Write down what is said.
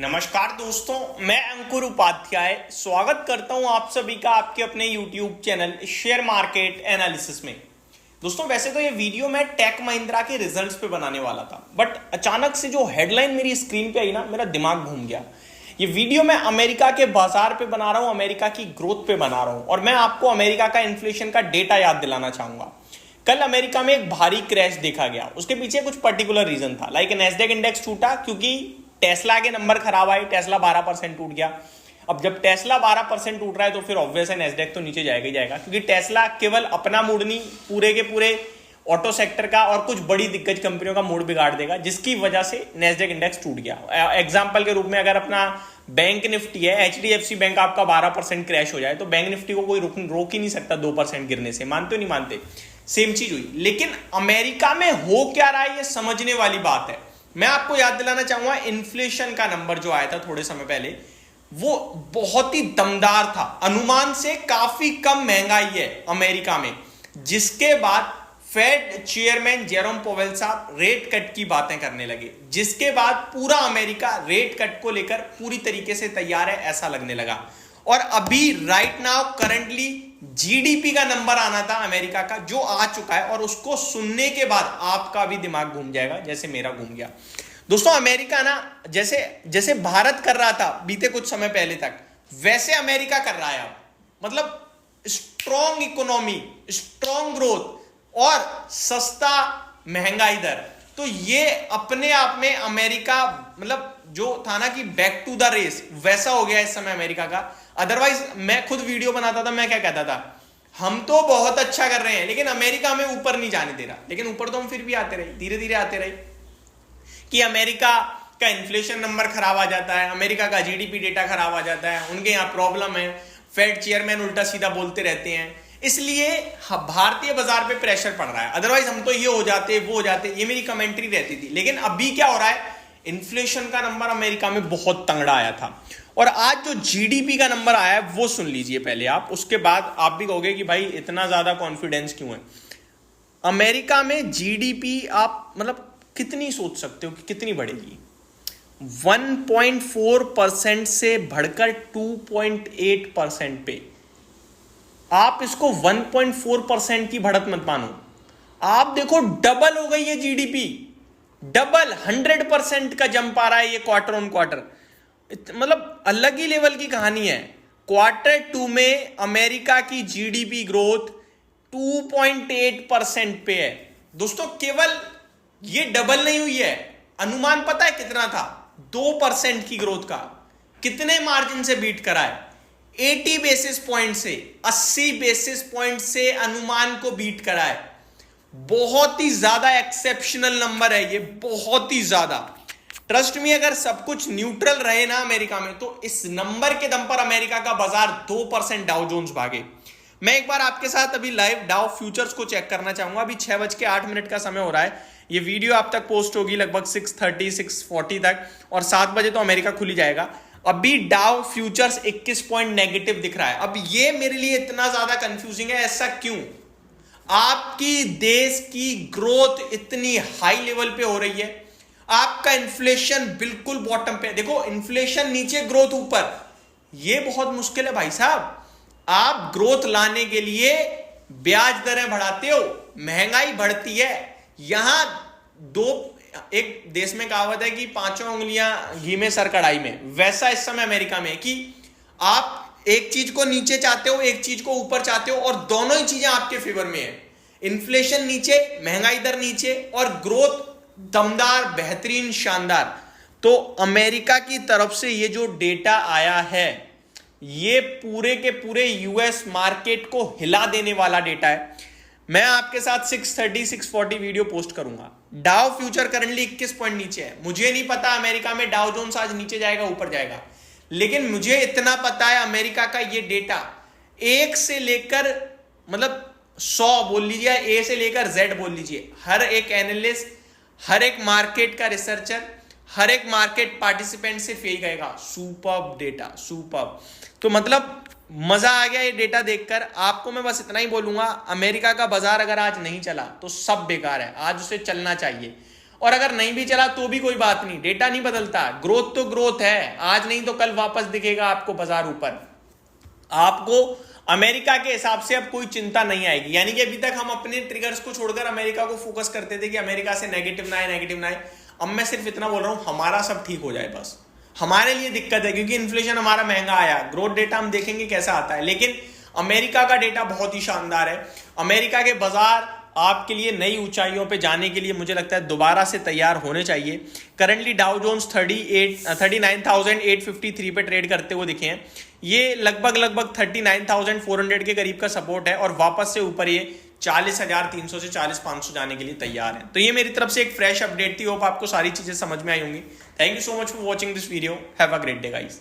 नमस्कार दोस्तों, मैं अंकुर उपाध्याय स्वागत करता हूं आप सभी का आपके अपने YouTube channel share market analysis में। दोस्तों, वैसे तो ये वीडियो मैं टेक महिंद्रा के रिजल्ट्स पे बनाने वाला था, बट अचानक से जो हेडलाइन मेरी स्क्रीन पे आई ना, मेरा दिमाग घूम गया। ये वीडियो मैं अमेरिका के बाजार पे बना रहा हूं, अमेरिका की ग्रोथ पे बना रहा हूं, और मैं आपको अमेरिका का इन्फ्लेशन का डेटा याद दिलाना चाहूंगा। कल अमेरिका में एक भारी क्रैश देखा गया, उसके पीछे कुछ पर्टिकुलर रीजन था। लाइक नैस्डैक इंडेक्स टूटा क्योंकि टेस्ला के नंबर खराब आए, टेस्ला 12% टूट गया। अब जब टेस्ला 12% टूट रहा है तो फिर ऑब्वियस है नैस्डैक तो नीचे जाएगा ही जाएगा, क्योंकि टेस्ला केवल अपना मूड नहीं, पूरे के पूरे ऑटो सेक्टर का और कुछ बड़ी दिग्गज कंपनियों का मूड बिगाड़ देगा, जिसकी वजह से नैस्डैक इंडेक्स टूट गया। एग्जाम्पल के रूप में अगर अपना बैंक निफ्टी है, HDFC बैंक आपका 12% क्रैश हो जाए तो बैंक निफ्टी को कोई रोक ही नहीं सकता 2% गिरने से। मानते हो नहीं मानते? सेम चीज हुई। लेकिन अमेरिका में हो क्या रहा है ये समझने वाली बात है। मैं आपको याद दिलाना चाहूंगा, इन्फ्लेशन का नंबर जो आया था थोड़े समय पहले, वो बहुत ही दमदार था। अनुमान से काफी कम महंगाई है अमेरिका में, जिसके बाद फेड चेयरमैन जेरोम पोवेल साहब रेट कट की बातें करने लगे, जिसके बाद पूरा अमेरिका रेट कट को लेकर पूरी तरीके से तैयार है ऐसा लगने लगा। और अभी राइट नाउ करंटली जीडीपी का नंबर आना था अमेरिका का, जो आ चुका है, और उसको सुनने के बाद आपका भी दिमाग घूम जाएगा जैसे मेरा घूम गया। दोस्तों, अमेरिका ना जैसे जैसे भारत कर रहा था बीते कुछ समय पहले तक, वैसे अमेरिका कर रहा है अब। मतलब स्ट्रॉन्ग इकोनॉमी, स्ट्रॉन्ग ग्रोथ और सस्ता महंगाई दर। तो ये अपने आप में अमेरिका, मतलब जो था ना कि बैक टू द रेस, वैसा हो गया इस समय अमेरिका का। अदरवाइज मैं खुद वीडियो बनाता था, मैं क्या कहता था, हम तो बहुत अच्छा कर रहे हैं लेकिन अमेरिका में ऊपर नहीं जाने दे रहा। लेकिन ऊपर तो हम फिर भी आते रहे, धीरे धीरे आते रहे, कि अमेरिका का इन्फ्लेशन नंबर खराब आ जाता है, अमेरिका का जीडीपी डेटा खराब आ जाता है, उनके यहां प्रॉब्लम है, फेड चेयरमैन उल्टा सीधा बोलते रहते हैं, इसलिए भारतीय बाजार पे प्रेशर पड़ रहा है। अदरवाइज हम तो ये हो जाते वो हो जाते, ये मेरी कमेंट्री रहती थी। लेकिन अभी क्या हो रहा है, इन्फ्लेशन का नंबर अमेरिका में बहुत तंगड़ा आया था, और आज जो जीडीपी का नंबर आया है वो सुन लीजिए पहले आप, उसके बाद आप भी कहोगे कि भाई इतना ज्यादा कॉन्फिडेंस क्यों है। अमेरिका में जीडीपी आप मतलब कितनी सोच सकते हो कि कितनी बढ़ेगी? 1.4% से बढ़कर 2.8% पे। आप इसको 1.4% की बढ़त मत मानो, आप देखो डबल हो गई है जीडीपी, डबल 100% का जंप आ रहा है ये क्वार्टर ऑन क्वार्टर। मतलब अलग ही लेवल की कहानी है। Q2 में अमेरिका की जीडीपी ग्रोथ 2.8% पे है। दोस्तों, केवल ये डबल नहीं हुई है, अनुमान पता है कितना था? 2% की ग्रोथ का। कितने मार्जिन से बीट करा है? 80 बेसिस पॉइंट से, 80 बेसिस पॉइंट से अनुमान को बीट करा है। बहुत ही ज्यादा एक्सेप्शनल नंबर है ये, बहुत ही ज्यादा। ट्रस्ट मी, अगर सब कुछ न्यूट्रल रहे ना अमेरिका में, तो इस नंबर के दम पर अमेरिका का बाजार 2% डाउ जोन्स भागे। मैं एक बार आपके साथ अभी लाइव डाउ फ्यूचर्स को चेक करना चाहूंगा। अभी 6:08 का समय हो रहा है, ये वीडियो आप तक पोस्ट होगी लगभग 6:30 6:40 तक, और 7 बजे तो अमेरिका खुल ही जाएगा। अभी डाउ फ्यूचर्स 21 पॉइंट नेगेटिव दिख रहा है। अब ये मेरे लिए इतना ज्यादा कंफ्यूजिंग है, ऐसा क्यों? आपकी देश की ग्रोथ इतनी हाई लेवल पे हो रही है, आपका इन्फ्लेशन बिल्कुल बॉटम पे। देखो, इन्फ्लेशन नीचे, ग्रोथ ऊपर, ये बहुत मुश्किल है भाई साहब। आप ग्रोथ लाने के लिए ब्याज दरें बढ़ाते हो, महंगाई बढ़ती है। यहां एक देश में कहावत है कि 5 उंगलियां घी में सर कढ़ाई में, वैसा इस समय अमेरिका में कि आप एक चीज को नीचे चाहते हो, एक चीज को ऊपर चाहते हो, और दोनों ही चीजें आपके फेवर में है। इन्फ्लेशन नीचे, महंगाई दर नीचे, और ग्रोथ दमदार, बेहतरीन, शानदार। तो अमेरिका की तरफ से ये जो डेटा आया है, ये पूरे के पूरे यूएस मार्केट को हिला देने वाला डेटा है। मैं आपके साथ 6:30 6:40 वीडियो पोस्ट करूंगा। डाउ फ्यूचर करंटली 21 पॉइंट नीचे है। मुझे नहीं पता अमेरिका में डाउ जोन्स आज नीचे जाएगा ऊपर जाएगा, लेकिन मुझे इतना पता है अमेरिका का ये डेटा 1 से लेकर मतलब 100 बोल लीजिए, ए से लेकर जेड बोल लीजिए, हर एक एनालिस्ट, हर एक मार्केट का रिसर्चर, हर एक मार्केट पार्टिसिपेंट से यही कहेगा, सुपर्ब डेटा, सुपर्ब। तो मतलब मजा आ गया ये डेटा देखकर। आपको मैं बस इतना ही बोलूंगा, अमेरिका का बाजार अगर आज नहीं चला तो सब बेकार है, आज उसे चलना चाहिए। और अगर नहीं भी चला तो भी कोई बात नहीं, डेटा नहीं बदलता, ग्रोथ तो ग्रोथ है, आज नहीं तो कल वापस दिखेगा आपको बाजार ऊपर। आपको अमेरिका के हिसाब से अब कोई चिंता नहीं आएगी, यानी कि अभी तक हम अपने ट्रिगर्स को छोड़कर अमेरिका को फोकस करते थे कि अमेरिका से नेगेटिव ना आए, नेगेटिव ना आए। अब मैं सिर्फ इतना बोल रहा हूं, हमारा सब ठीक हो जाए बस। हमारे लिए दिक्कत है क्योंकि इन्फ्लेशन हमारा महंगा आया, ग्रोथ डेटा हम देखेंगे कैसा आता है, लेकिन अमेरिका का डेटा बहुत ही शानदार है। अमेरिका के बाजार आपके लिए नई ऊंचाइयों पे जाने के लिए मुझे लगता है दोबारा से तैयार होने चाहिए। करंटली डाउ जोन्स 39,853 पे ट्रेड करते हुए दिखे हैं, ये लगभग 39,400 के करीब का सपोर्ट है और वापस से ऊपर ये 40,300 से 40,500 जाने के लिए तैयार है। तो ये मेरी तरफ से एक फ्रेश अपडेट थी, होप आपको सारी चीजें समझ में आई होंगी। Thank you so much for watching this video, have a great day guys.